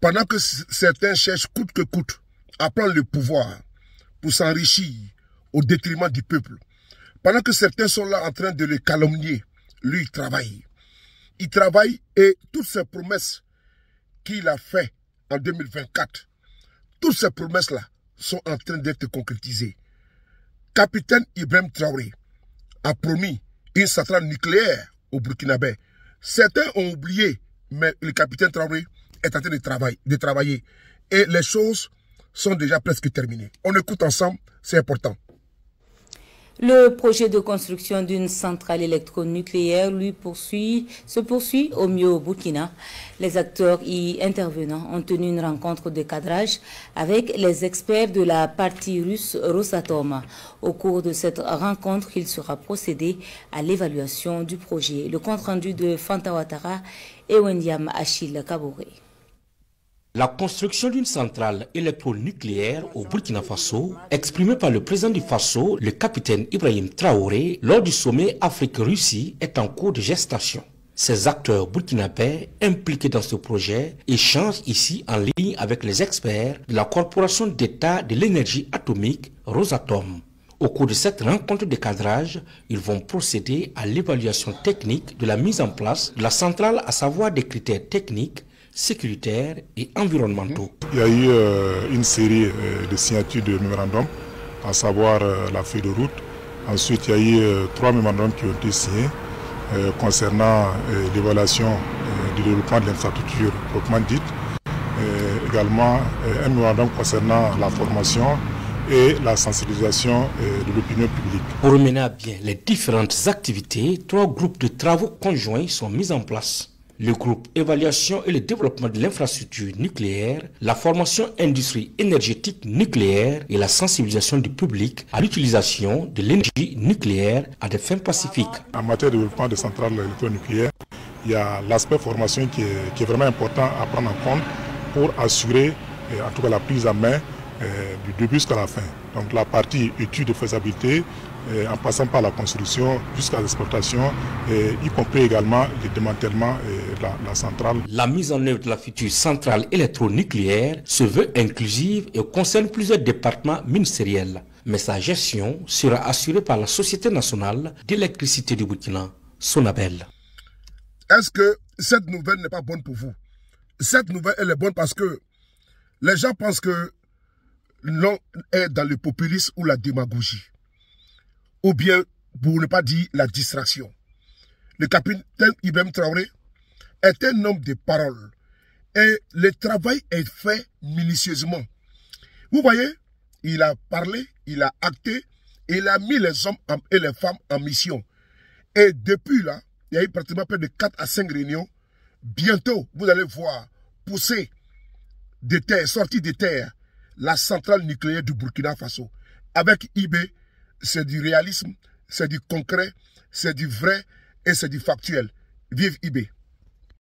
Pendant que certains cherchent coûte que coûte à prendre le pouvoir pour s'enrichir au détriment du peuple, pendant que certains sont là en train de le calomnier, lui il travaille. Il travaille et toutes ces promesses qu'il a faites en 2024, toutes ces promesses-là sont en train d'être concrétisées. Capitaine Ibrahim Traoré a promis une centrale nucléaire au Burkinabé. Certains ont oublié, mais le capitaine Traoré est en train de travailler. Et les choses sont déjà presque terminées. On écoute ensemble, c'est important. Le projet de construction d'une centrale électronucléaire se poursuit au mieux au Burkina. Les acteurs y intervenants ont tenu une rencontre de cadrage avec les experts de la partie russe Rosatom. Au cours de cette rencontre, il sera procédé à l'évaluation du projet. Le compte-rendu de Fanta Ouattara et Wendiam Achille Kaboré. La construction d'une centrale électronucléaire au Burkina Faso, exprimée par le président du Faso, le capitaine Ibrahim Traoré, lors du sommet Afrique-Russie, est en cours de gestation. Ces acteurs burkinabés impliqués dans ce projet échangent ici en ligne avec les experts de la Corporation d'État de l'énergie atomique Rosatom. Au cours de cette rencontre de cadrage, ils vont procéder à l'évaluation technique de la mise en place de la centrale, à savoir des critères techniques, sécuritaires et environnementaux. Il y a eu une série de signatures de mémorandums, à savoir la feuille de route. Ensuite, il y a eu 3 mémorandums qui ont été signés concernant l'évaluation du développement de l'infrastructure proprement dite. Également, un mémorandum concernant la formation et la sensibilisation de l'opinion publique. Pour mener à bien les différentes activités, 3 groupes de travaux conjoints sont mis en place. Le groupe évaluation et le développement de l'infrastructure nucléaire, la formation industrie énergétique nucléaire et la sensibilisation du public à l'utilisation de l'énergie nucléaire à des fins pacifiques. En matière de développement des centrales électronucléaires, il y a l'aspect formation qui est vraiment important à prendre en compte pour assurer en tout cas la prise en main du début jusqu'à la fin. Donc la partie étude de faisabilité, en passant par la construction jusqu'à l'exploitation, y compris également le démantèlement de la centrale. La mise en œuvre de la future centrale électronucléaire se veut inclusive et concerne plusieurs départements ministériels. Mais sa gestion sera assurée par la Société nationale d'électricité du Burkina, Sonabel. Est-ce que cette nouvelle n'est pas bonne pour vous? Cette nouvelle, elle est bonne parce que les gens pensent que l'on est dans le populisme ou la démagogie. Ou bien, pour ne pas dire la distraction. Le capitaine Ibrahim Traoré est un homme de parole. Et le travail est fait minutieusement. Vous voyez, il a parlé, il a acté, et il a mis les hommes et les femmes en mission. Et depuis là, il y a eu pratiquement près de 4 à 5 réunions. Bientôt, vous allez voir pousser de terre, sortir de terre, la centrale nucléaire du Burkina Faso. Avec IB, c'est du réalisme, c'est du concret, c'est du vrai et c'est du factuel. Vive IB.